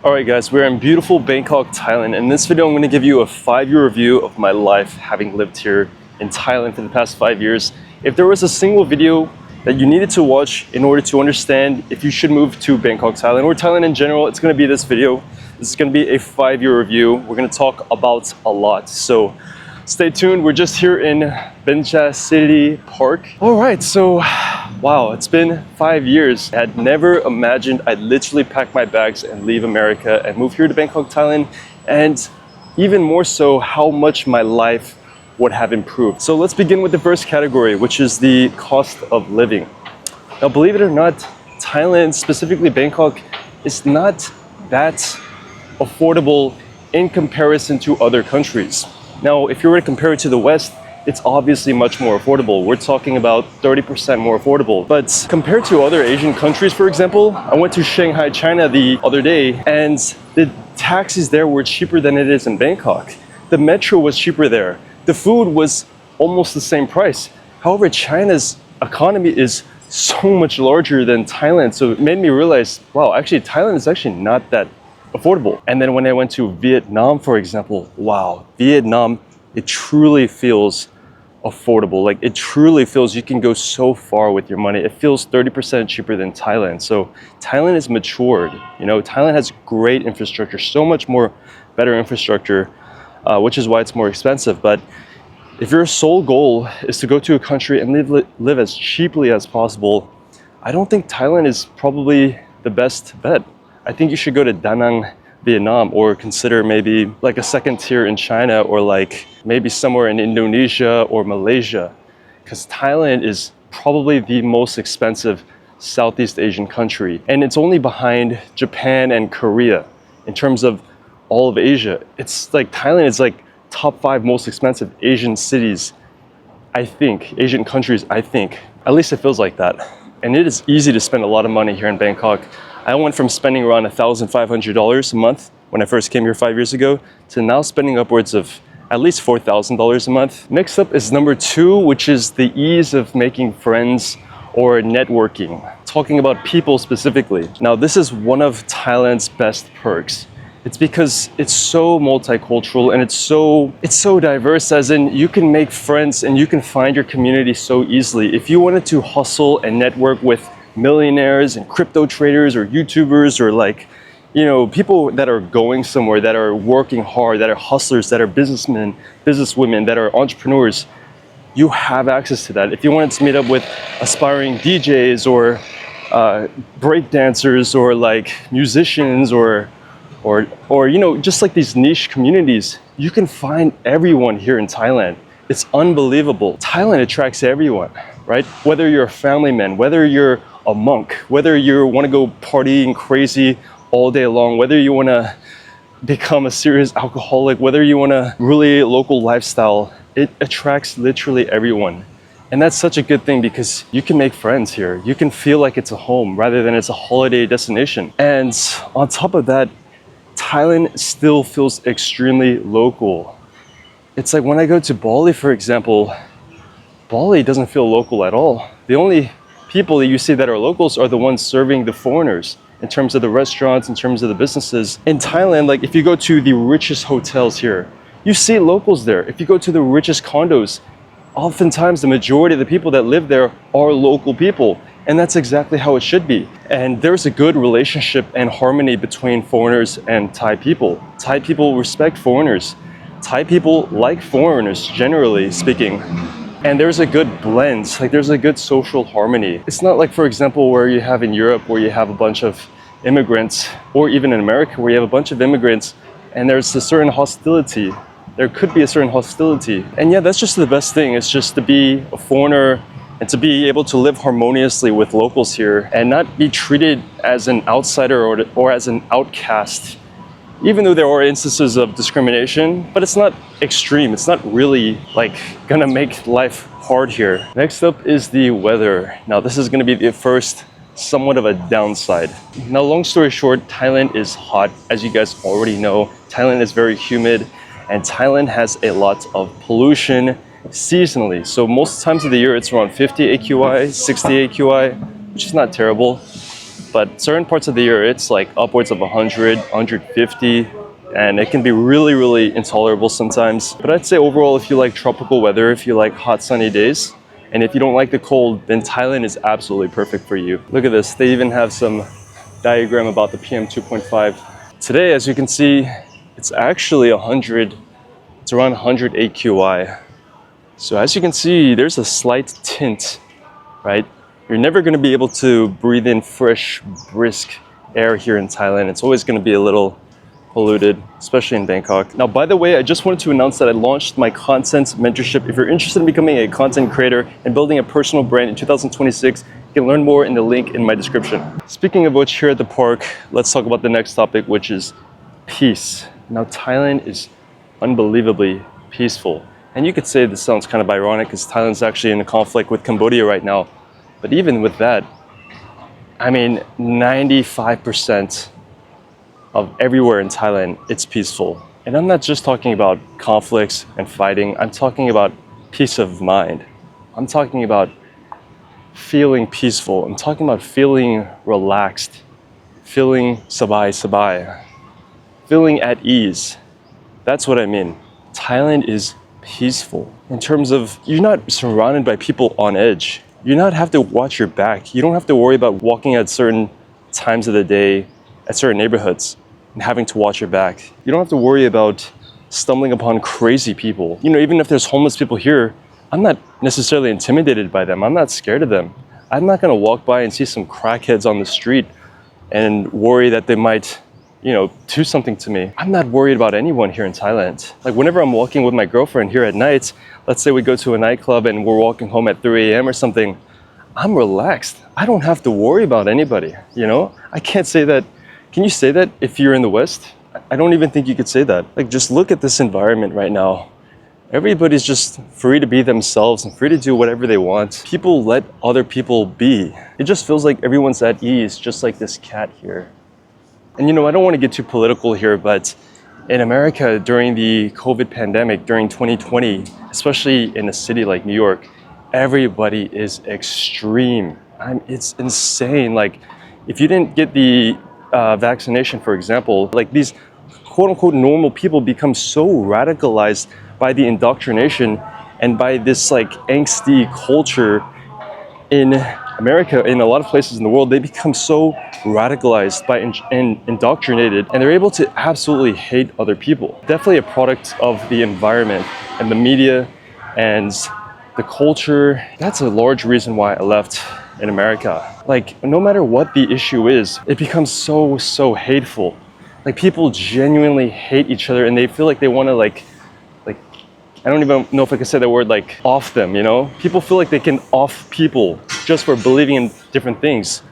Alright guys, we're in beautiful Bangkok, Thailand. In this video, I'm going to give you a 5-year review of my life having lived here in Thailand for the past 5 years. If there was a single video that you needed to watch in order to understand if you should move to Bangkok, Thailand, or Thailand in general, it's going to be this video. This is going to be a 5-year review. We're going to talk about a lot. So stay tuned. We're just here in Bangkok City Park. Alright, so wow, it's been 5 years. I had never imagined I'd literally pack my bags and leave America and move here to Bangkok, Thailand, and even more so how much my life would have improved. So let's begin with the first category, which is the cost of living. Now, believe it or not, Thailand, specifically Bangkok, is not that affordable in comparison to other countries. Now, if you were to compare it to the West, it's obviously much more affordable. We're talking about 30% more affordable. But compared to other Asian countries, for example, I went to Shanghai, China the other day, and the taxis there were cheaper than it is in Bangkok. The metro was cheaper there. The food was almost the same price. However, China's economy is so much larger than Thailand. So it made me realize, wow, actually Thailand is actually not that affordable. And then when I went to Vietnam, for example, wow, Vietnam, it truly feels affordable. Like, it truly feels you can go so far with your money. It feels 30% cheaper than Thailand. So Thailand is matured. You know, Thailand has great infrastructure, so much more better infrastructure, which is why it's more expensive. But if your sole goal is to go to a country and live as cheaply as possible, I don't think Thailand is probably the best bet. I think you should go to Da Nang, Vietnam, or consider maybe like a second tier in China, or like maybe somewhere in Indonesia or Malaysia, because Thailand is probably the most expensive Southeast Asian country, and it's only behind Japan and Korea in terms of all of Asia. It's like Thailand is like top 5 most expensive Asian cities, I think, Asian countries, I think. At least it feels like that. And it is easy to spend a lot of money here in Bangkok. I went from spending around $1,500 a month when I first came here 5 years ago to now spending upwards of at least $4,000 a month. Next up is number 2, which is the ease of making friends or networking. Talking about people specifically. Now, this is one of Thailand's best perks. It's because it's so multicultural and it's so diverse, as in you can make friends and you can find your community so easily. If you wanted to hustle and network with millionaires and crypto traders or YouTubers, or like, you know, people that are going somewhere, that are working hard, that are hustlers, that are businessmen, businesswomen, that are entrepreneurs, you have access to that. If you wanted to meet up with aspiring DJs or break dancers or like musicians or you know, just like these niche communities, you can find everyone here in Thailand. It's unbelievable. Thailand attracts everyone, right? Whether you're a family man, whether you're a monk, whether you want to go partying crazy all day long, whether you want to become a serious alcoholic, whether you want a really local lifestyle, it attracts literally everyone. And that's such a good thing because you can make friends here. You can feel like it's a home rather than it's a holiday destination. And on top of that, Thailand still feels extremely local. It's like when I go to Bali, for example, Bali doesn't feel local at all. The only people that you see that are locals are the ones serving the foreigners in terms of the restaurants, in terms of the businesses. In Thailand, like if you go to the richest hotels here, you see locals there. If you go to the richest condos, oftentimes the majority of the people that live there are local people. And that's exactly how it should be. And there's a good relationship and harmony between foreigners and Thai people. Thai people respect foreigners. Thai people like foreigners, generally speaking. And there's a good blend, like there's a good social harmony. It's not like, for example, where you have in Europe, where you have a bunch of immigrants, or even in America, where you have a bunch of immigrants, and there's a certain hostility. There could be a certain hostility. And yeah, that's just the best thing. It's just to be a foreigner and to be able to live harmoniously with locals here and not be treated as an outsider or as an outcast. Even though there are instances of discrimination, but it's not extreme. It's not really like gonna make life hard here. Next up is the weather. Now, this is gonna be the first somewhat of a downside. Now, long story short, Thailand is hot. As you guys already know, Thailand is very humid, and Thailand has a lot of pollution seasonally. So most times of the year, it's around 50 AQI, 60 AQI, which is not terrible. but certain parts of the year it's like upwards of 100, 150, and it can be really, really intolerable sometimes. But I'd say overall, if you like tropical weather, if you like hot sunny days, and if you don't like the cold, then Thailand is absolutely perfect for you. Look at this, they even have some diagram about the PM 2.5. Today, as you can see, it's actually 100, it's around 100 AQI. So as you can see, there's a slight tint, right? You're never gonna be able to breathe in fresh, brisk air here in Thailand. It's always gonna be a little polluted, especially in Bangkok. Now, by the way, I just wanted to announce that I launched my content mentorship. If you're interested in becoming a content creator and building a personal brand in 2026, you can learn more in the link in my description. Speaking of which, here at the park, let's talk about the next topic, which is peace. Now, Thailand is unbelievably peaceful. And you could say this sounds kind of ironic because Thailand's actually in a conflict with Cambodia right now. But even with that, I mean, 95% of everywhere in Thailand, it's peaceful. And I'm not just talking about conflicts and fighting. I'm talking about peace of mind. I'm talking about feeling peaceful. I'm talking about feeling relaxed, feeling sabai, feeling at ease. That's what I mean. Thailand is peaceful in terms of you're not surrounded by people on edge. You not have to watch your back. You don't have to worry about walking at certain times of the day at certain neighborhoods and having to watch your back. You don't have to worry about stumbling upon crazy people. You know, even if there's homeless people here, I'm not necessarily intimidated by them. I'm not scared of them. I'm not gonna walk by and see some crackheads on the street and worry that they might, you know, do something to me. I'm not worried about anyone here in Thailand. Like whenever I'm walking with my girlfriend here at night, let's say we go to a nightclub and we're walking home at 3 a.m. or something, I'm relaxed. I don't have to worry about anybody, you know? I can't say that. Can you say that if you're in the West? I don't even think you could say that. Like just look at this environment right now. Everybody's just free to be themselves and free to do whatever they want. People let other people be. It just feels like everyone's at ease, just like this cat here. And you know, I don't want to get too political here, but in America during the COVID pandemic, during 2020, especially in a city like New York, everybody is extreme. It's insane. Like if you didn't get the vaccination, for example, like these quote unquote normal people become so radicalized by the indoctrination and by this like angsty culture in America, in a lot of places in the world. They become so radicalized by and indoctrinated, and they're able to absolutely hate other people. Definitely a product of the environment and the media and the culture. That's a large reason why I left in America. Like no matter what the issue is, it becomes so hateful. Like people genuinely hate each other and they feel like they want to like I don't even know if I can say that word, like off them, you know? People feel like they can off people just for believing in different things.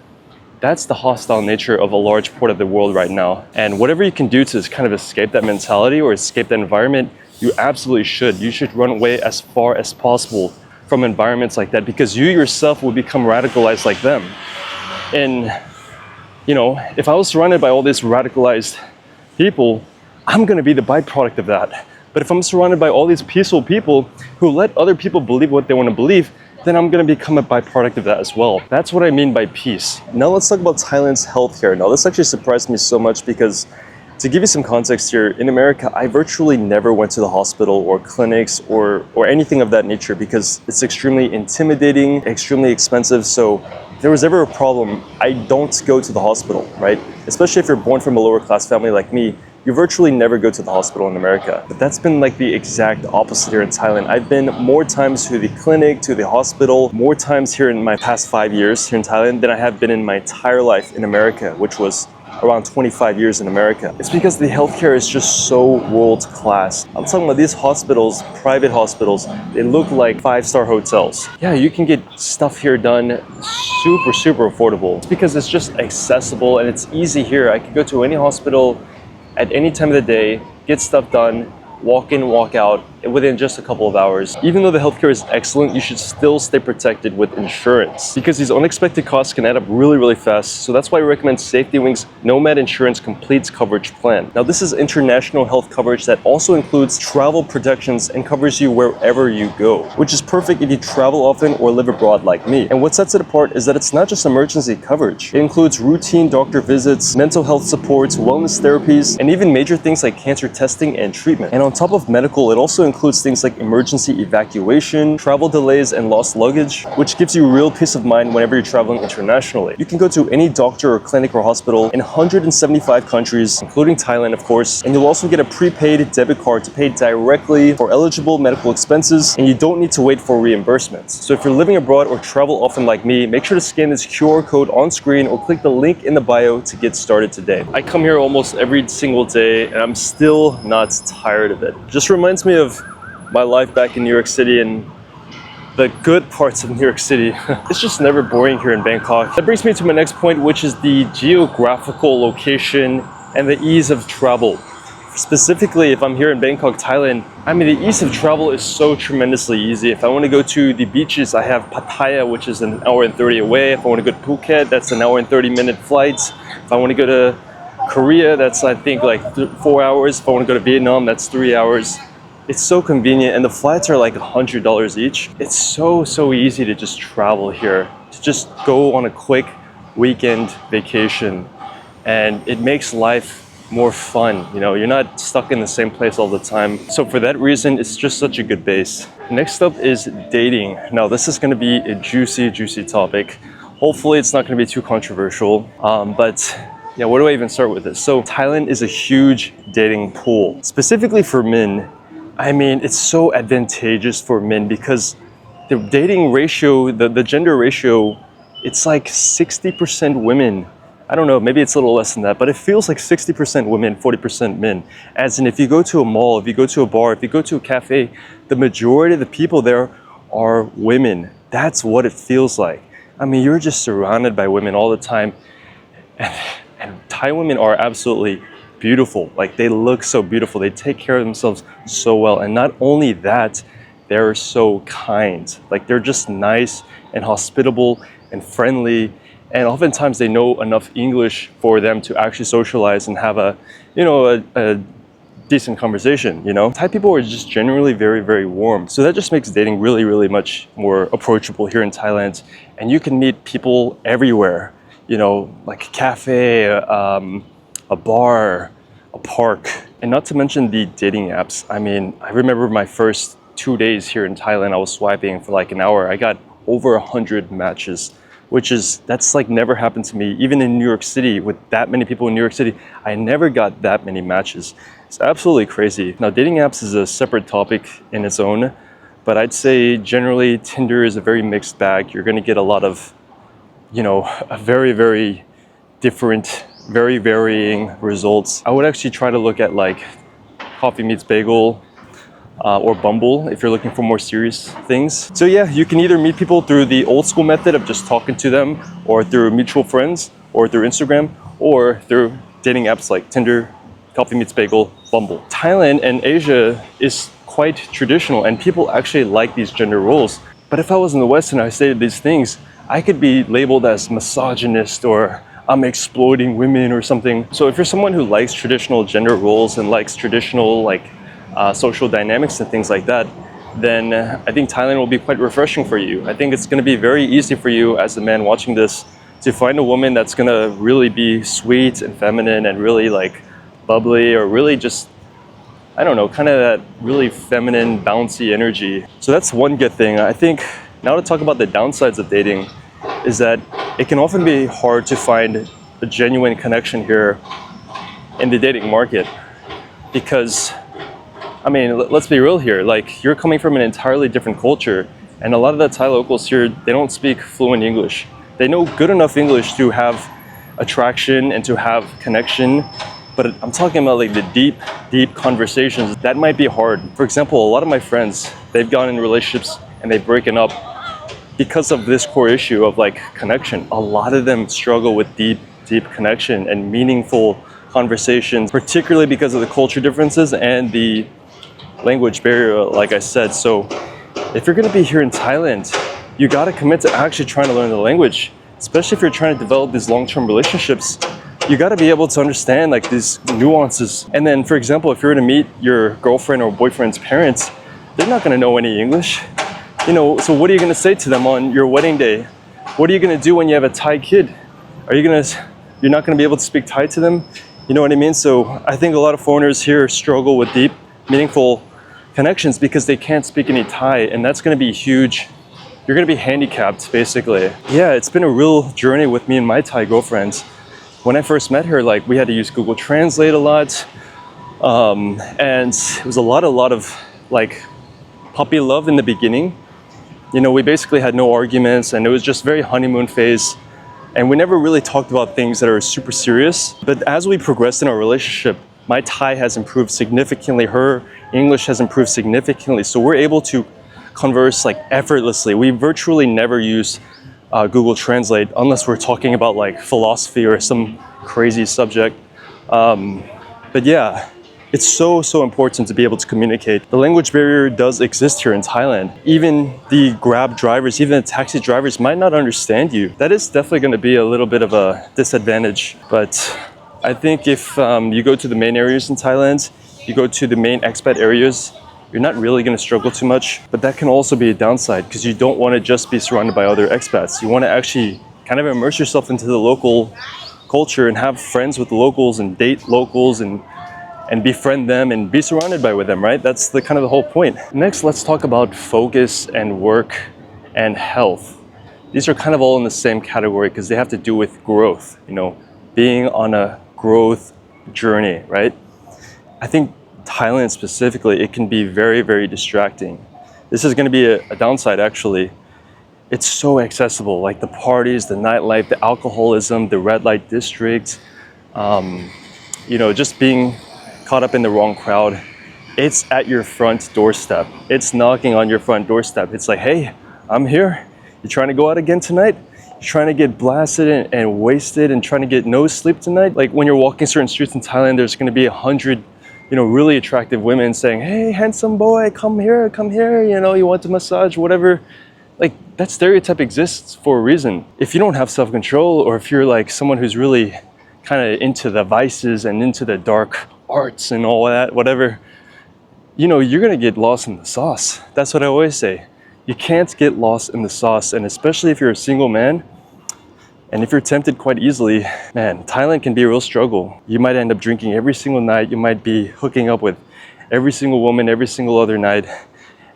That's the hostile nature of a large part of the world right now. And whatever you can do to kind of escape that mentality or escape that environment, you absolutely should. You should run away as far as possible from environments like that because you yourself will become radicalized like them. And, you know, if I was surrounded by all these radicalized people, I'm gonna be the byproduct of that. But if I'm surrounded by all these peaceful people who let other people believe what they want to believe, then I'm going to become a byproduct of that as well. That's what I mean by peace. Now let's talk about Thailand's healthcare. Now this actually surprised me so much because to give you some context here, in America, I virtually never went to the hospital or clinics or anything of that nature because it's extremely intimidating, extremely expensive. So if there was ever a problem, I don't go to the hospital, right? Especially if you're born from a lower class family like me, you virtually never go to the hospital in America. But that's been like the exact opposite here in Thailand. I've been more times to the clinic, to the hospital, more times here in my past 5 years here in Thailand than I have been in my entire life in America, which was around 25 years in America. It's because the healthcare is just so world class. I'm talking about these hospitals, private hospitals, they look like 5-star hotels. Yeah, you can get stuff here done super affordable. It's because it's just accessible and it's easy here. I could go to any hospital at any time of the day, get stuff done, walk in, walk out, within just a couple of hours. Even though the healthcare is excellent, you should still stay protected with insurance because these unexpected costs can add up really, really fast. So that's why I recommend Safety Wing's Nomad Insurance Completes Coverage Plan. Now, this is international health coverage that also includes travel protections and covers you wherever you go, which is perfect if you travel often or live abroad like me. And what sets it apart is that it's not just emergency coverage. It includes routine doctor visits, mental health supports, wellness therapies, and even major things like cancer testing and treatment. And on top of medical, it also includes things like emergency evacuation, travel delays, and lost luggage, which gives you real peace of mind whenever you're traveling internationally. You can go to any doctor or clinic or hospital in 175 countries, including Thailand, of course, and you'll also get a prepaid debit card to pay directly for eligible medical expenses, and you don't need to wait for reimbursements. So if you're living abroad or travel often like me, make sure to scan this QR code on screen or click the link in the bio to get started today. I come here almost every single day and I'm still not tired of it. Just reminds me of my life back in New York City and the good parts of New York City. It's just never boring here in Bangkok. That brings me to my next point, which is the geographical location and the ease of travel. Specifically, if I'm here in Bangkok, Thailand, I mean, the ease of travel is so tremendously easy. If I want to go to the beaches, I have Pattaya, which is an hour and 30 away. If I want to go to Phuket, that's an hour and 30-minute flight. If I want to go to Korea, that's I think like 4 hours. If I want to go to Vietnam, that's 3 hours. It's so convenient, and the flights are like $100 each. It's so easy to just travel here, to just go on a quick weekend vacation, and it makes life more fun. You know, you're not stuck in the same place all the time. So for that reason, it's just such a good base. Next up is dating. Now, this is going to be a juicy topic. Hopefully it's not going to be too controversial, but yeah, where do I even start with this? So Thailand is a huge dating pool, specifically for men. I mean, it's so advantageous for men because the dating ratio, the gender ratio, it's like 60% women. I don't know, maybe it's a little less than that, but it feels like 60% women, 40% men. As in, if you go to a mall, if you go to a bar, if you go to a cafe, the majority of the people there are women. That's what it feels like. I mean, you're just surrounded by women all the time. And Thai women are absolutely beautiful. Like, they look so beautiful. They take care of themselves so well. And not only that, they're so kind. Like, they're just nice and hospitable and friendly. And oftentimes they know enough English for them to actually socialize and have a decent conversation, you know? Thai people are just generally very warm. So that just makes dating really much more approachable here in Thailand. And you can meet people everywhere, you know, like a cafe, a bar, a park. And not to mention the dating apps. I mean, I remember my first 2 days here in Thailand, I was swiping for like an hour. I got over 100 matches. That's like never happened to me. Even in New York City, with that many people in New York City, I never got that many matches. It's absolutely crazy. Now, dating apps is a separate topic in its own, but I'd say generally Tinder is a very mixed bag. You're gonna get a lot of, you know, a very different, very varying results. I would actually try to look at like Coffee Meets Bagel, or Bumble if you're looking for more serious things. So yeah, you can either meet people through the old school method of just talking to them, or through mutual friends, or through Instagram, or through dating apps like Tinder, Coffee Meets Bagel, Bumble. Thailand and Asia is quite traditional, and people actually like these gender roles. But if I was in the West and I stated these things, I could be labeled as misogynist, or I'm exploiting women or something. So if you're someone who likes traditional gender roles and likes traditional like social dynamics and things like that, then I think Thailand will be quite refreshing for you. I think it's going to be very easy for you as a man watching this to find a woman that's going to really be sweet and feminine and really like bubbly, or really just, I don't know, kind of that really feminine, bouncy energy. So that's one good thing. I think now to talk about the downsides of dating is that it can often be hard to find a genuine connection here in the dating market because, I mean, let's be real here. Like, you're coming from an entirely different culture, and a lot of the Thai locals here, they don't speak fluent English. They know good enough English to have attraction and to have connection, but I'm talking about like the deep conversations. That might be hard. For example, a lot of my friends, they've gone in relationships and they've broken up because of this core issue of like connection. A lot of them struggle with deep connection and meaningful conversations, particularly because of the culture differences and the language barrier, like I said. So if you're going to be here in Thailand, you got to commit to actually trying to learn the language, especially if you're trying to develop these long-term relationships. You got to be able to understand like these nuances. And then, for example, if you're going to meet your girlfriend or boyfriend's parents, they're not going to know any English. You know, so what are you going to say to them on your wedding day? What are you going to do when you have a Thai kid? You're not going to be able to speak Thai to them? You know what I mean? So I think a lot of foreigners here struggle with deep, meaningful connections because they can't speak any Thai, and that's going to be huge. You're going to be handicapped, basically. Yeah, it's been a real journey with me and my Thai girlfriends. When I first met her, like, we had to use Google Translate a lot, and it was a lot of like puppy love in the beginning. You know, we basically had no arguments, and it was just very honeymoon phase. And we never really talked about things that are super serious. But as we progressed in our relationship, my Thai has improved significantly. Her English has improved significantly. So we're able to converse like effortlessly. We virtually never use Google Translate unless we're talking about like philosophy or some crazy subject. But yeah, it's so important to be able to communicate. The language barrier does exist here in Thailand. Even the Grab drivers, even the taxi drivers might not understand you. That is definitely going to be a little bit of a disadvantage. But I think if you go to the main areas in Thailand, you go to the main expat areas, you're not really going to struggle too much. But that can also be a downside because you don't want to just be surrounded by other expats. You want to actually kind of immerse yourself into the local culture and have friends with locals and date locals and befriend them and be surrounded by with them, right? That's the kind of the whole point. Next, let's talk about focus and work and health. These are kind of all in the same category because they have to do with growth, you know, being on a growth journey, right? I think Thailand specifically, it can be very distracting. This is going to be a downside actually. It's so accessible, like the parties, the nightlife, the alcoholism, the red light district, you know, just being caught up in the wrong crowd. It's at your front doorstep. It's knocking on your front doorstep. It's like, hey, I'm here. You trying to go out again tonight? You trying to get blasted and wasted and trying to get no sleep tonight? Like when you're walking certain streets in Thailand, there's going to be 100, you know, really attractive women saying, hey, handsome boy, come here, you know, you want a massage, whatever. Like that stereotype exists for a reason. If you don't have self-control, or if you're like someone who's really kind of into the vices and into the dark arts and all that, whatever, you know, you're gonna get lost in the sauce. That's what I always say. You can't get lost in the sauce, and especially if you're a single man, and if you're tempted quite easily, man, Thailand can be a real struggle. You might end up drinking every single night. You might be hooking up with every single woman every single other night,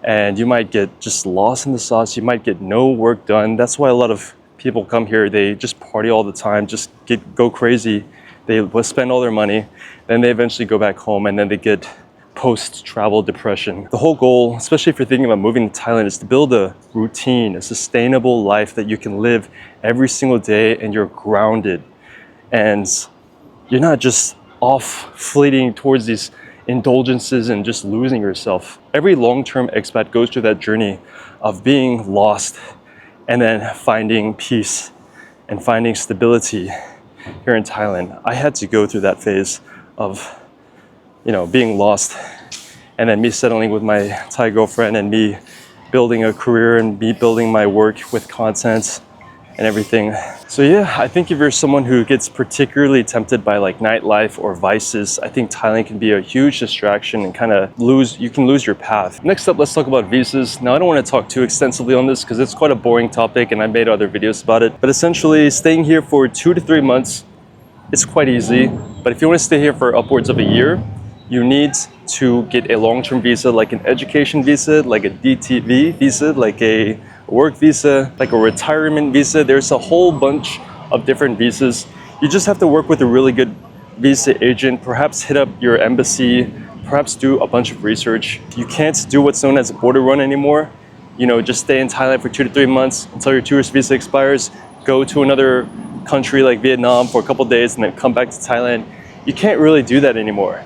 and you might get just lost in the sauce. You might get no work done. That's why a lot of people come here. They just party all the time, just go crazy. They spend all their money, then they eventually go back home, and then they get post-travel depression. The whole goal, especially if you're thinking about moving to Thailand, is to build a routine, a sustainable life that you can live every single day, and you're grounded. And you're not just off fleeting towards these indulgences and just losing yourself. Every long-term expat goes through that journey of being lost and then finding peace and finding stability. Here in Thailand, I had to go through that phase of, you know, being lost, and then me settling with my Thai girlfriend and me building a career and me building my work with content and everything. So yeah, I think if you're someone who gets particularly tempted by like nightlife or vices, I think Thailand can be a huge distraction and kind of you can lose your path. Next up, let's talk about visas. Now, I don't want to talk too extensively on this because it's quite a boring topic and I made other videos about it. But essentially, staying here for 2 to 3 months, it's quite easy. But if you want to stay here for upwards of a year, you need to get a long-term visa, like an education visa, like a DTV visa, like a work visa, like a retirement visa. There's a whole bunch of different visas. You just have to work with a really good visa agent, perhaps hit up your embassy, perhaps do a bunch of research. You can't do what's known as a border run anymore. You know, just stay in Thailand for 2 to 3 months until your tourist visa expires, go to another country like Vietnam for a couple days and then come back to Thailand. You can't really do that anymore.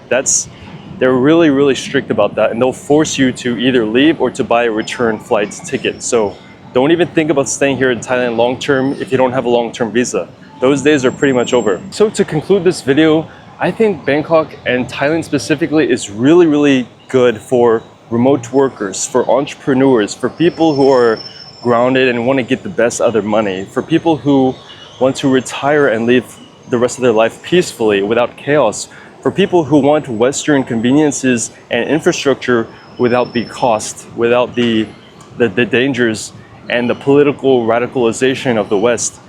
They're really strict about that, and they'll force you to either leave or to buy a return flight ticket. So don't even think about staying here in Thailand long term if you don't have a long-term visa. Those days are pretty much over. So to conclude this video, I think Bangkok and Thailand specifically is really good for remote workers, for entrepreneurs, for people who are grounded and want to get the best out of their money, for people who want to retire and live the rest of their life peacefully without chaos, for people who want Western conveniences and infrastructure without the cost, without the dangers and the political radicalization of the West,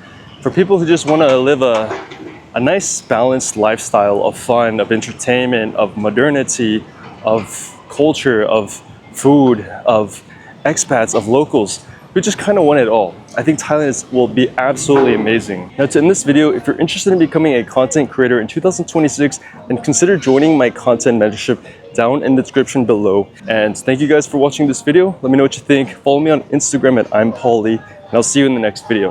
for people who just want to live a nice balanced lifestyle of fun, of entertainment, of modernity, of culture, of food, of expats, of locals. We just kind of want it all. I think Thailand will be absolutely amazing. Now to end this video, if you're interested in becoming a content creator in 2026, then consider joining my content mentorship down in the description below. And thank you guys for watching this video. Let me know what you think. Follow me on Instagram at I'm Paulie, and I'll see you in the next video.